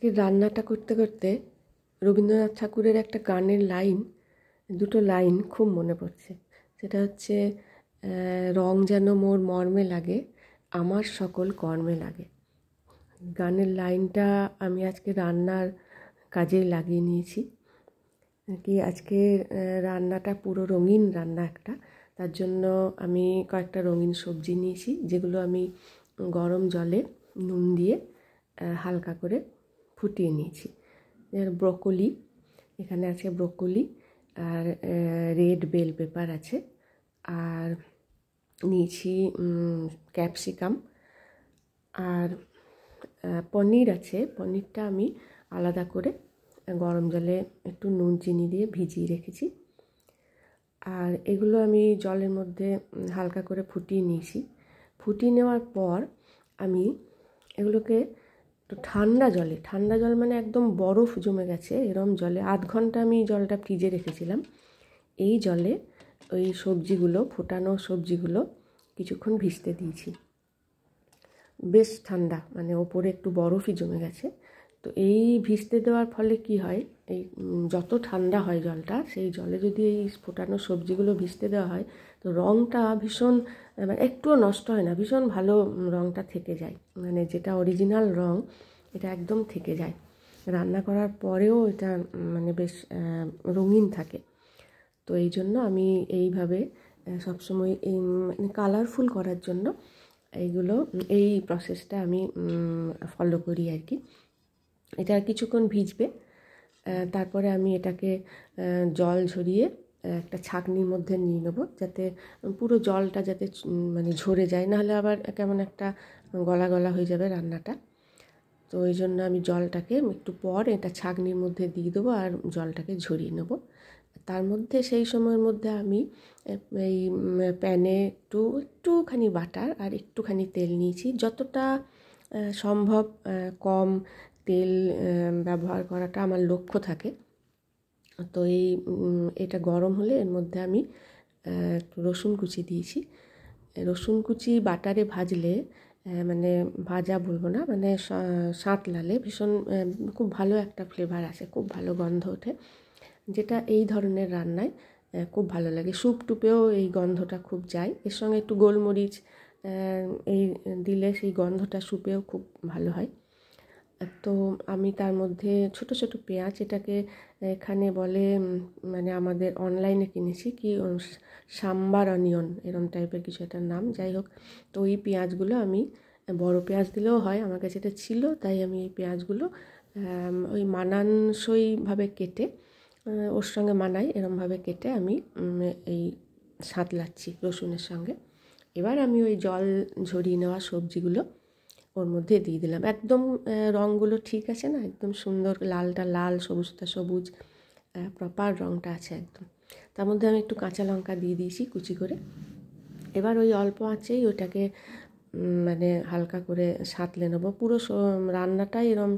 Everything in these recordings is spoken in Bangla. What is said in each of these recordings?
রান্নাটা করতে করতে রবীন্দ্রনাথ ঠাকুরের একটা গানের দুটো লাইন খুব মনে পড়ছে। সেটা হচ্ছে রং যেন মোর মর্মে লাগে, আমার সকল কর্মে লাগে। গানের লাইনটা আমি আজকে রান্নার কাজেই লাগিয়ে নিয়েছি। আজকে রান্নাটা পুরো রঙিন রান্না একটা, তার জন্য আমি কয়েকটা রঙিন সবজি নিয়েছি, যেগুলো আমি গরম জলে নুন দিয়ে হালকা করে ফুটিয়ে নিয়েছি। ব্রোকলি, এখানে আছে ব্রোকলি, আর রেড বেল পেপার আছে, আর নিয়েছি ক্যাপসিকাম, আর পনির আছে। পনিরটা আমি আলাদা করে গরম জলে একটু নুন চিনি দিয়ে ভিজিয়ে রেখেছি। আর এগুলো আমি জলের মধ্যে হালকা করে ফুটিয়ে নিয়েছি। ফুটিয়ে নেওয়ার পর আমি এগুলোকে একটু ঠান্ডা জল মানে একদম বরফ জমে গেছে এরম জলে আধ ঘন্টা আমি জলটা ফ্রিজে রেখেছিলাম। এই জলে ওই সবজিগুলো, ফোটানো সবজিগুলো কিছুক্ষণ ভিজতে দিয়েছি। বেশ ঠান্ডা, মানে ওপরে একটু বরফই জমে গেছে। তো এই ভিজতে দেওয়ার ফলে কি হয়, এই যত ঠান্ডা হয় জলটা, সেই জলে যদি এই ফোটানো সবজিগুলো ভিজতে দেওয়া হয়, তো রঙটা ভীষণ, মানে একটুও নষ্ট হয় না, ভীষণ ভালো রঙটা থেকে যায়। মানে যেটা অরিজিনাল রঙ, এটা একদম থেকে যায়। রান্না করার পরেও এটা মানে বেশ রঙিন থাকে। তো এই জন্য আমি এইভাবে সবসময় মানে কালারফুল করার জন্য এই প্রসেসটা আমি ফলো করি আর কি। এটা কিছুক্ষণ ভিজবে, তারপরে আমি এটাকে জল ঝরিয়ে একটা ছাঁকনির মধ্যে নিয়ে নেবো, যাতে পুরো জলটা যাতে মানে ঝরে যায়, নাহলে আবার কেমন একটা গলা গলা হয়ে যাবে রান্নাটা। তো ওই জন্য আমি জলটাকে একটু পর এটা ছাঁকনির মধ্যে দিয়ে দেবো আর জলটাকে ঝরিয়ে নেবো। তার মধ্যে সেই সময়ের মধ্যে আমি এই প্যানে একটুখানি বাটার আর একটুখানি তেল নিয়েছি। যতটা সম্ভব কম তেল ব্যবহার করাটা আমার লক্ষ্য থাকে। তো এটা গরম হলে এর মধ্যে আমি রসুন কুচি দিয়েছি। রসুন কুচি বাটারে ভাজলে, মানে ভাজা বলবো না, মানে সাঁতলালে ভীষণ খুব ভালো একটা ফ্লেভার আসে, খুব ভালো গন্ধ ওঠে, যেটা এই ধরনের রান্নায় খুব ভালো লাগে। স্যুপ টুপেও এই গন্ধটা খুব যায়। এর সঙ্গে একটু গোলমরিচ এই দিলে সেই গন্ধটা স্যুপেও খুব ভালো হয়। তো আমি তার মধ্যে ছোট ছোট পেঁয়াজ, এটাকে এখানে বলে, মানে আমাদের অনলাইনে কিনেছি কি সাম্বার অনিয়ন এরম টাইপের কিছু একটা নাম, যাই হোক। তো এই পেঁয়াজগুলো আমি, বড় পেঁয়াজ দিলেও হয়, আমার কাছে এটা ছিল, তাই আমি এই পেঁয়াজগুলো ওই মানানসইভাবে কেটে, ওর সঙ্গে মানাই এরমভাবে কেটে আমি এই সাঁতলাচ্ছি রসুনের সঙ্গে। এবার আমি ওই জল ঝরিয়ে নেওয়া সবজিগুলো ওর মধ্যে দিয়ে দিলাম। একদম রঙগুলো ঠিক আছে না, একদম সুন্দর, লালটা লাল, সবুজটা সবুজ, প্রপার রঙটা আছে একদম। তার মধ্যে আমি একটু কাঁচা লঙ্কা দিয়ে দিয়েছি কুচি করে। এবার ওই অল্প আঁচেই ওটাকে মানে হালকা করে সাঁতলে নেবো। পুরো রান্নাটাই এরম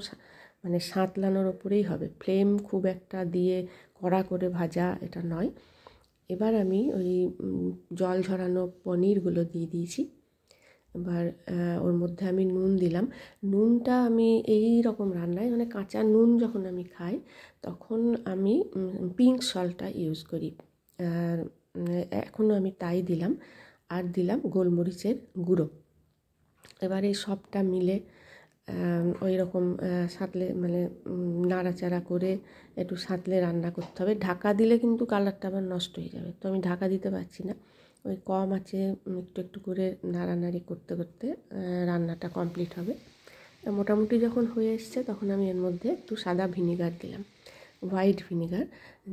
মানে সাঁতলানোর ওপরেই হবে, ফ্লেম খুব একটা দিয়ে কড়া করে ভাজা এটা নয়। এবার আমি ওই জল ঝরানো পনিরগুলো দিয়ে দিয়েছি। এবার ওর মধ্যে আমি নুন দিলাম। নুনটা আমি এই রকম রান্নায়, মানে কাঁচা নুন যখন আমি খাই, তখন আমি পিঙ্ক সল্টটা ইউজ করি। এখনও আমি তাই দিলাম, আর দিলাম গোলমরিচের গুঁড়ো। এবার এই সবটা মিলে ওই রকম সাঁতলে, মানে নাড়াচাড়া করে একটু সাঁতলে রান্না করতে হবে। ঢাকা দিলে কিন্তু কালারটা আবার নষ্ট হয়ে যাবে, তো আমি ঢাকা দিতে পারছি না। ওই কম আছে একটু একটু করে নাড়ানাড়ি করতে করতে রান্নাটা কমপ্লিট হবে। মোটামুটি যখন হয়ে এসছে, তখন আমি এর মধ্যে একটু সাদা ভিনিগার দিলাম, হোয়াইট ভিনিগার,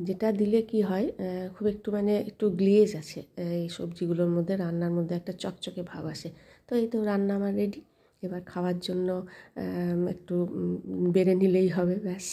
যেটা দিলে কি হয়, খুব একটু মানে একটু গ্লেজ আছে এই সবজিগুলোর মধ্যে, রান্নার মধ্যে একটা চকচকে ভাব আসে। তো এই তো রান্না আমার রেডি। এবার খাওয়ার জন্য একটু বেড়ে নিলেই হবে, ব্যাস।